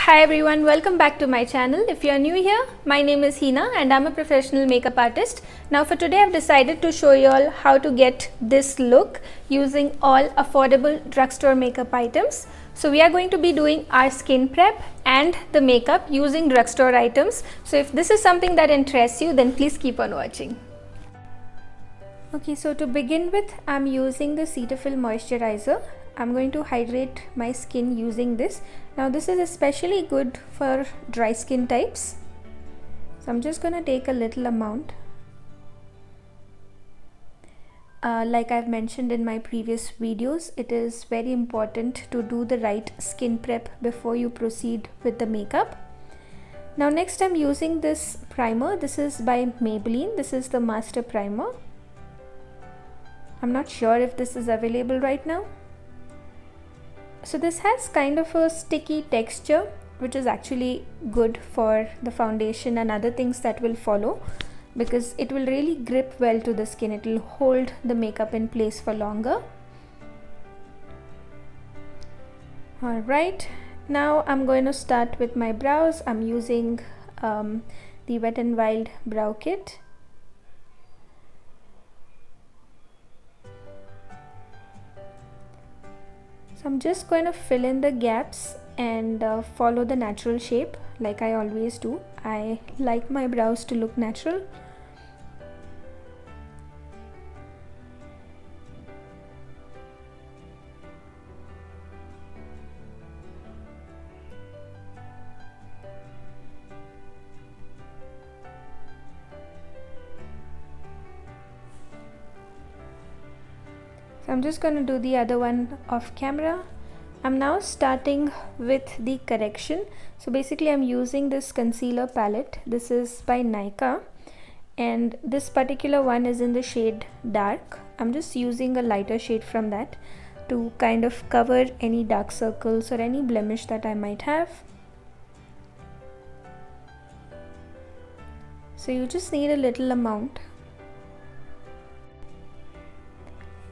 Hi everyone, welcome back to my channel. If you are new here, my name is Hina and I'm a professional makeup artist. Now for today I've decided to show you all how to get this look using all affordable drugstore makeup items. So we are going to be doing our skin prep and the makeup using drugstore items. So if this is something that interests you, then please keep on watching. Okay, so to begin with, I'm using the Cetaphil moisturizer. I'm going to hydrate my skin using this. Now this is especially good for dry skin types. So I'm just going to take a little amount. Like I've mentioned in my previous videos, it is very important to do the right skin prep before you proceed with the makeup. Now next I'm using this primer. This is by Maybelline. This is the Master primer. I'm not sure if this is available right now. So this has kind of a sticky texture, which is actually good for the foundation and other things that will follow, because it will really grip well to the skin. It will hold the makeup in place for longer. Alright, now I'm going to start with my brows. I'm using the Wet n Wild brow kit. I'm just going to fill in the gaps and follow the natural shape like I always do. I like my brows to look natural. So I'm just going to do the other one off camera. I'm now starting with the correction. So basically I'm using this concealer palette. This is by Nykaa and this particular one is in the shade dark. I'm just using a lighter shade from that to kind of cover any dark circles or any blemish that I might have. So you just need a little amount.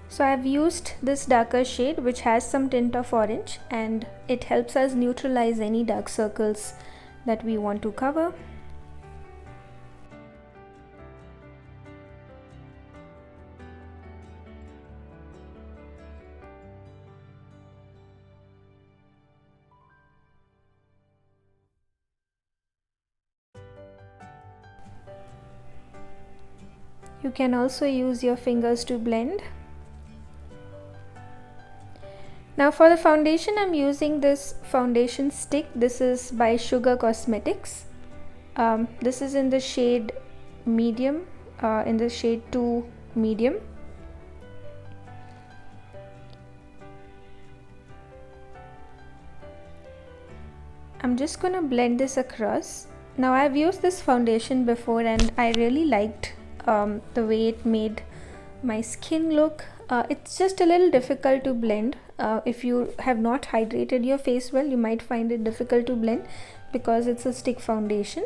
So I've used this darker shade which has some tint of orange and it helps us neutralize any dark circles that we want to cover. You can also use your fingers to blend. Now for the foundation, I'm using this foundation stick. This is by Sugar Cosmetics. This is in the shade medium, in the shade 2 medium. I'm just going to blend this across. Now I've used this foundation before and I really liked the way it made my skin look. It's just a little difficult to blend. If you have not hydrated your face well, you might find it difficult to blend because it's a stick foundation,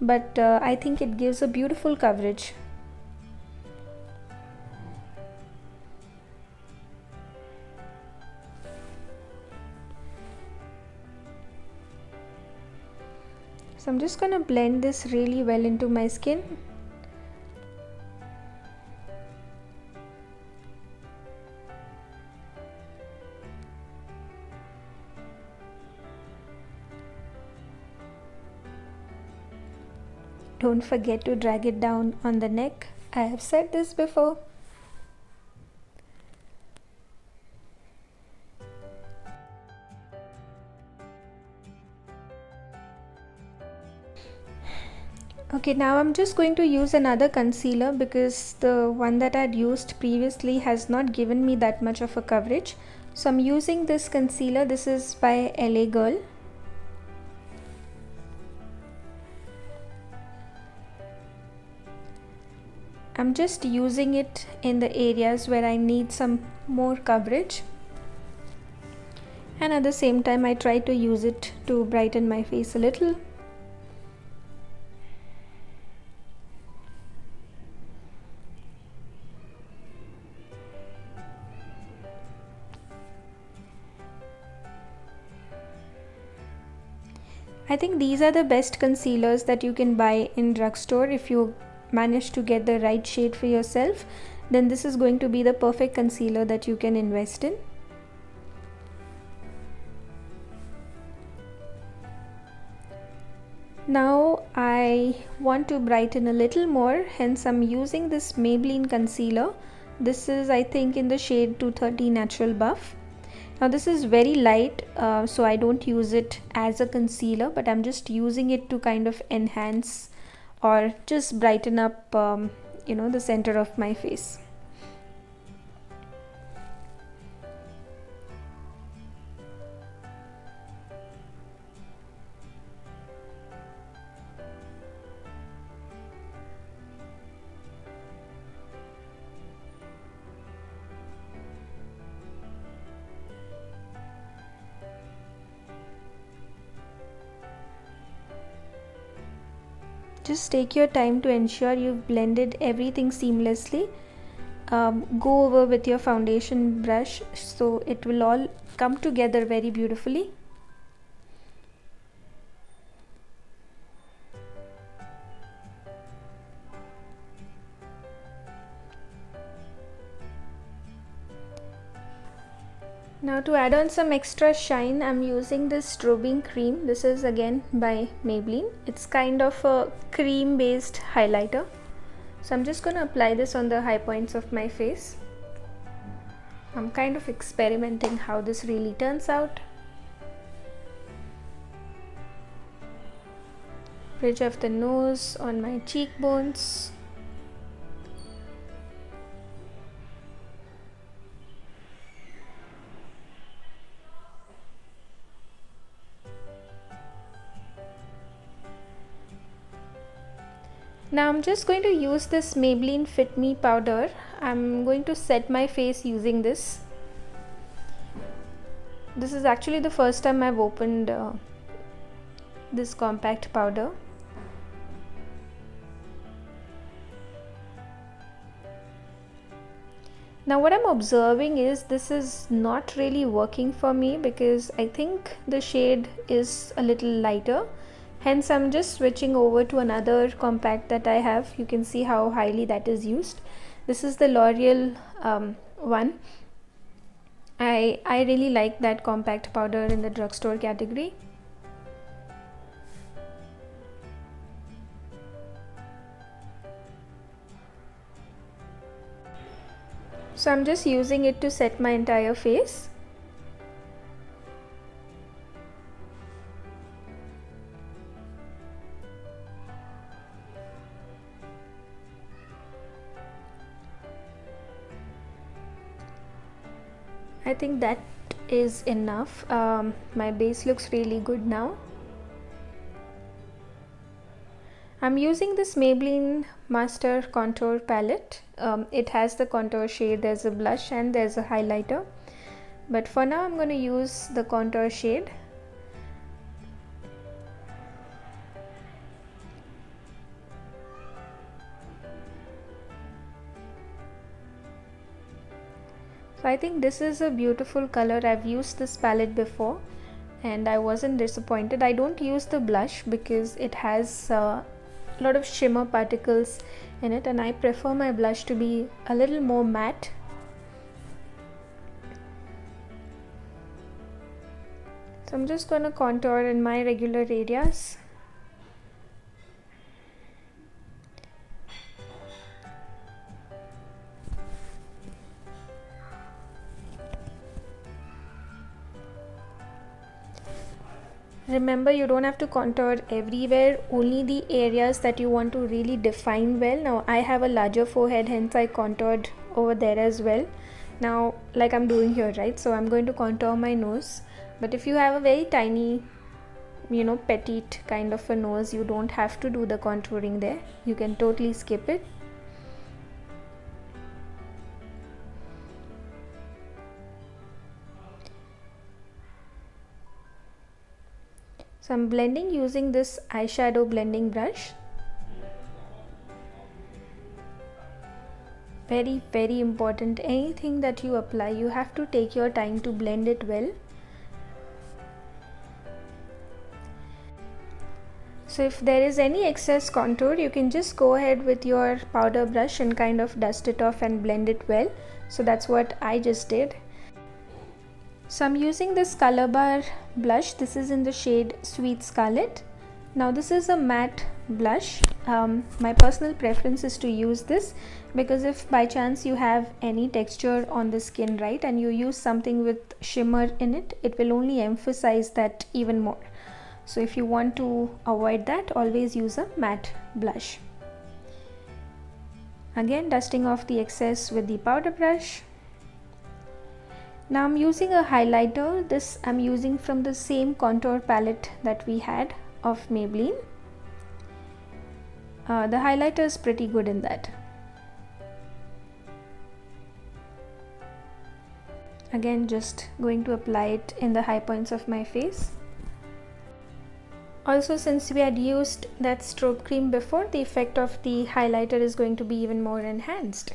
but I think it gives a beautiful coverage. So I'm just going to blend this really well into my skin. Don't forget to drag it down on the neck. I have said this before. Okay, now I'm just going to use another concealer because the one that I had used previously has not given me that much of a coverage. So I'm using this concealer. This is by LA Girl. I'm just using it in the areas where I need some more coverage, and at the same time I try to use it to brighten my face a little. I think these are the best concealers that you can buy in drugstore. If you manage to get the right shade for yourself, then this is going to be the perfect concealer that you can invest in. Now I want to brighten a little more, hence I'm using this Maybelline concealer. This is, I think, in the shade 230 Natural Buff. Now this is very light, so I don't use it as a concealer, but I'm just using it to kind of enhance or just brighten up the center of my face. Just take your time to ensure you've blended everything seamlessly. Go over with your foundation brush so it will all come together very beautifully. Now to add on some extra shine, I'm using this strobing cream. This is again by Maybelline. It's kind of a cream based highlighter. So I'm just going to apply this on the high points of my face. I'm kind of experimenting how this really turns out. Bridge of the nose, on my cheekbones. Now I'm just going to use this Maybelline Fit Me powder. I'm going to set my face using this. This is actually the first time I've opened this compact powder. Now what I'm observing is this is not really working for me because I think the shade is a little lighter. Hence I'm just switching over to another compact that I have. You can see how highly that is used. This is the L'Oreal one. I really like that compact powder in the drugstore category. So I'm just using it to set my entire face. I think that is enough. My base looks really good now. I'm using this Maybelline Master contour palette. It has the contour shade, there's a blush and there's a highlighter. But for now I'm going to use the contour shade. So I think this is a beautiful color. I've used this palette before and I wasn't disappointed. I don't use the blush because it has a lot of shimmer particles in it and I prefer my blush to be a little more matte. So I'm just going to contour in my regular areas. Remember, you don't have to contour everywhere, only the areas that you want to really define well. Now I have a larger forehead, hence I contoured over there as well. Now like I'm doing here, right? So I'm going to contour my nose. But if you have a very tiny, petite kind of a nose, you don't have to do the contouring there. You can totally skip it. So I'm blending using this eyeshadow blending brush. Very, very important. Anything that you apply, you have to take your time to blend it well. So if there is any excess contour, you can just go ahead with your powder brush and kind of dust it off and blend it well. So that's what I just did. So I'm using this ColorBar blush. This is in the shade Sweet Scarlet. Now this is a matte blush. My personal preference is to use this because if by chance you have any texture on the skin, right, and you use something with shimmer in it, it will only emphasize that even more. So if you want to avoid that, always use a matte blush. Again, dusting off the excess with the powder brush. Now I'm using a highlighter. This I'm using from the same contour palette that we had of Maybelline. The highlighter is pretty good in that. Again, just going to apply it in the high points of my face. Also, since we had used that strobe cream before, the effect of the highlighter is going to be even more enhanced.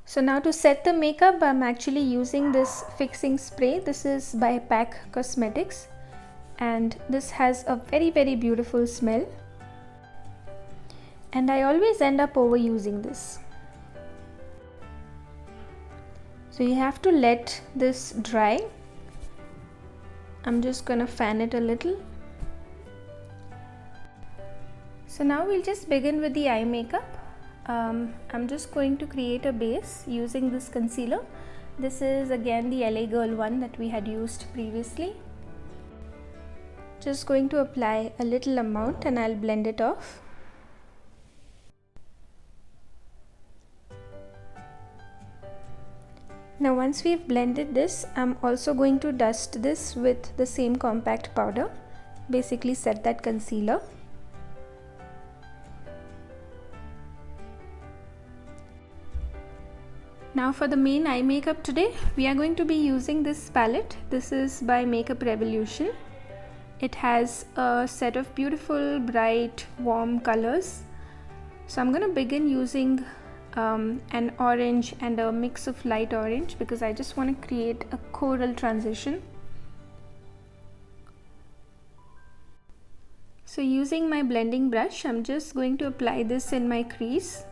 So now to set the makeup, I'm actually using this fixing spray. This is by Pack Cosmetics and this has a very beautiful smell. And I always end up overusing this. So you have to let this dry. I'm just gonna fan it a little. So now we'll just begin with the eye makeup. I'm just going to create a base using this concealer. This is again the LA Girl one that we had used previously. Just going to apply a little amount and I'll blend it off. Now once we've blended this, I'm also going to dust this with the same compact powder. Basically set that concealer. Now for the main eye makeup today, we are going to be using this palette. This is by Makeup Revolution. It has a set of beautiful, bright, warm colors. So I'm going to begin using an orange and a mix of light orange because I just want to create a coral transition. So using my blending brush, I'm just going to apply this in my crease.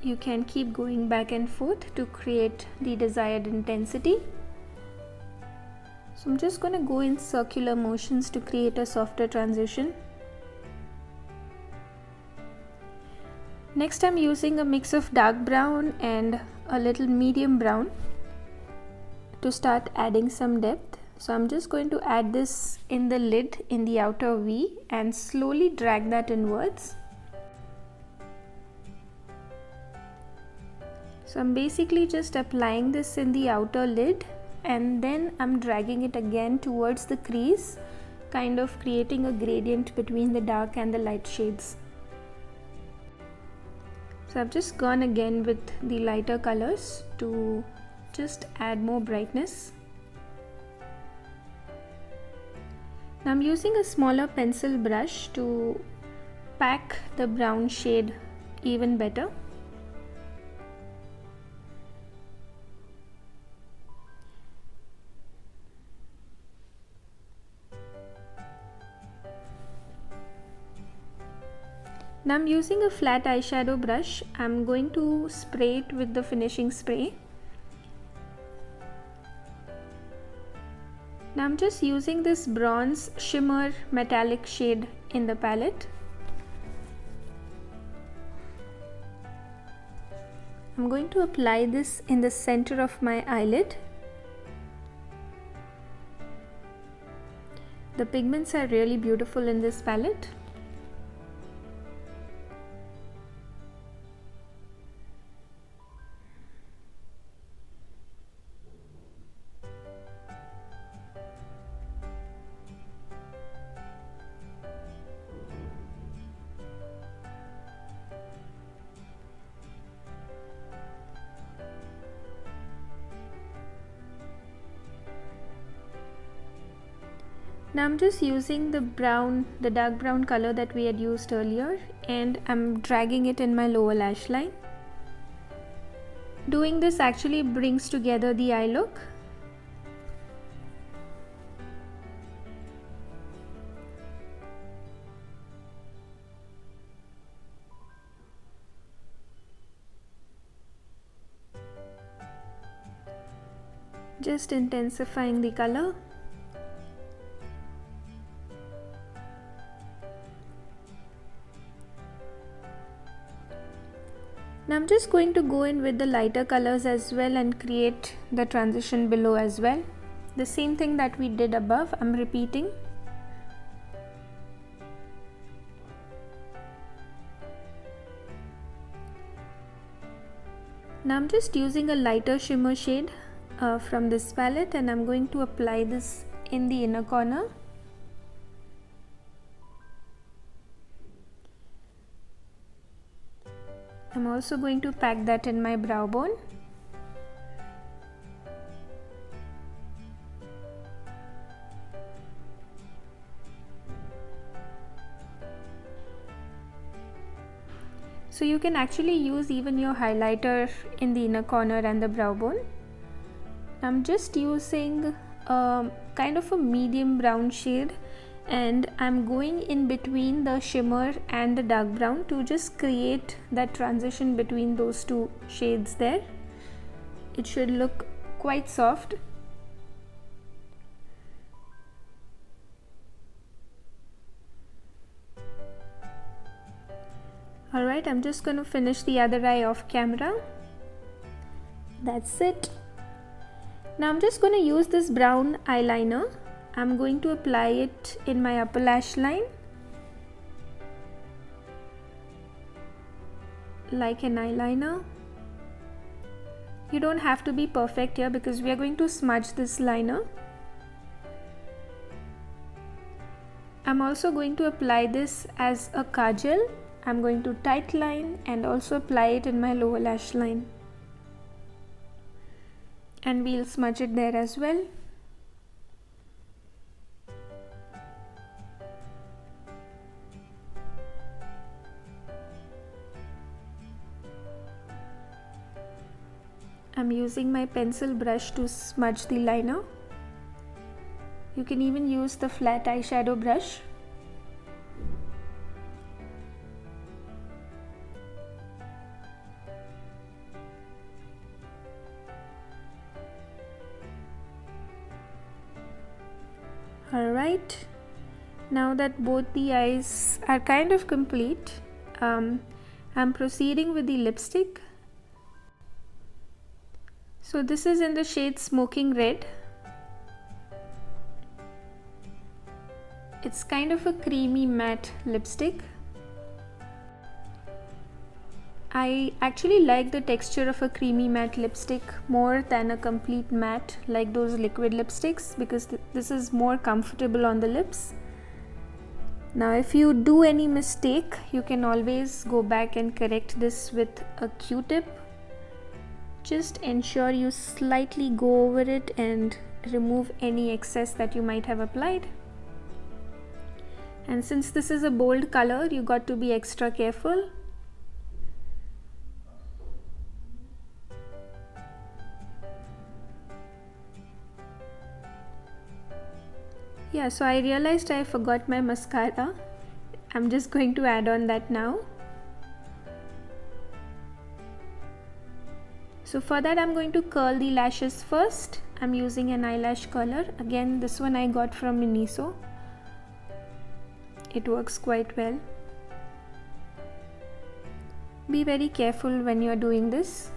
You can keep going back and forth to create the desired intensity. So I'm just going to go in circular motions to create a softer transition. Next I'm using a mix of dark brown and a little medium brown to start adding some depth. So I'm just going to add this in the lid in the outer V and slowly drag that inwards. So I'm basically just applying this in the outer lid and then I'm dragging it again towards the crease, kind of creating a gradient between the dark and the light shades. So I've just gone again with the lighter colors to just add more brightness. Now I'm using a smaller pencil brush to pack the brown shade even better. Now I'm using a flat eyeshadow brush. I'm going to spray it with the finishing spray. Now I'm just using this bronze shimmer metallic shade in the palette. I'm going to apply this in the center of my eyelid. The pigments are really beautiful in this palette. Now I'm just using the dark brown color that we had used earlier, and I'm dragging it in my lower lash line. Doing this actually brings together the eye look. Just intensifying the color. Now I'm just going to go in with the lighter colors as well and create the transition below as well. The same thing that we did above, I'm repeating. Now I'm just using a lighter shimmer shade from this palette, and I'm going to apply this in the inner corner. I'm also going to pack that in my brow bone. So you can actually use even your highlighter in the inner corner and the brow bone. I'm just using kind of a medium brown shade, and I'm going in between the shimmer and the dark brown to just create that transition between those two shades there. It should look quite soft. Alright, I'm just going to finish the other eye off camera. That's it. Now I'm just going to use this brown eyeliner. I'm going to apply it in my upper lash line like an eyeliner. You don't have to be perfect here because we are going to smudge this liner. I'm also going to apply this as a kajal. I'm going to tight line and also apply it in my lower lash line. And we'll smudge it there as well. I'm using my pencil brush to smudge the liner. You can even use the flat eyeshadow brush. Alright, now that both the eyes are kind of complete, I'm proceeding with the lipstick. So this is in the shade Smoking Red. It's kind of a creamy matte lipstick. I actually like the texture of a creamy matte lipstick more than a complete matte like those liquid lipsticks, because this is more comfortable on the lips. Now if you do any mistake, you can always go back and correct this with a Q-tip. Just ensure you slightly go over it and remove any excess that you might have applied. And since this is a bold color, you got to be extra careful. Yeah, so I realized I forgot my mascara. I'm just going to add on that now. So for that I'm going to curl the lashes first. I'm using an eyelash curler. Again, this one I got from Miniso. It works quite well. Be very careful when you're doing this.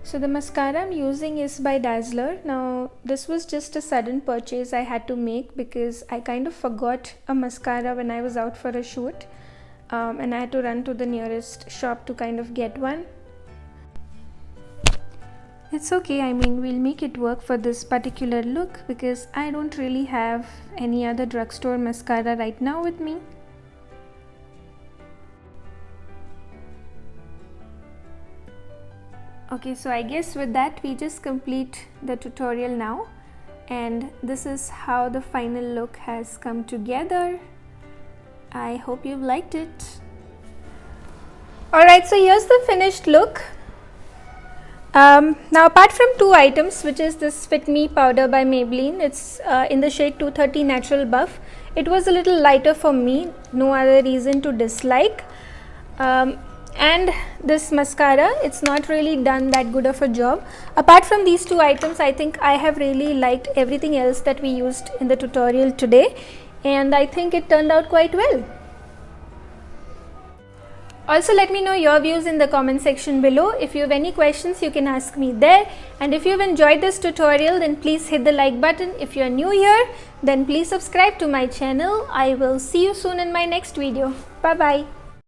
So the mascara I'm using is by Dazzler. Now this was just a sudden purchase I had to make because I kind of forgot a mascara when I was out for a shoot, and I had to run to the nearest shop to kind of get one. It's okay, I mean we'll make it work for this particular look because I don't really have any other drugstore mascara right now with me. Okay, so I guess with that we just complete the tutorial now, and this is how the final look has come together. I hope you've liked it. Alright, so here's the finished look. Now apart from two items, which is this Fit Me powder by Maybelline, it's in the shade 230 Natural Buff. It was a little lighter for me, no other reason to dislike. And this mascara, it's not really done that good of a job. Apart from these two items, I think I have really liked everything else that we used in the tutorial today, and I think it turned out quite well. Also, let me know your views in the comment section below. If you have any questions, you can ask me there. And if you've enjoyed this tutorial, then please hit the like button. If you are new here, then please subscribe to my channel. I will see you soon in my next video. Bye bye.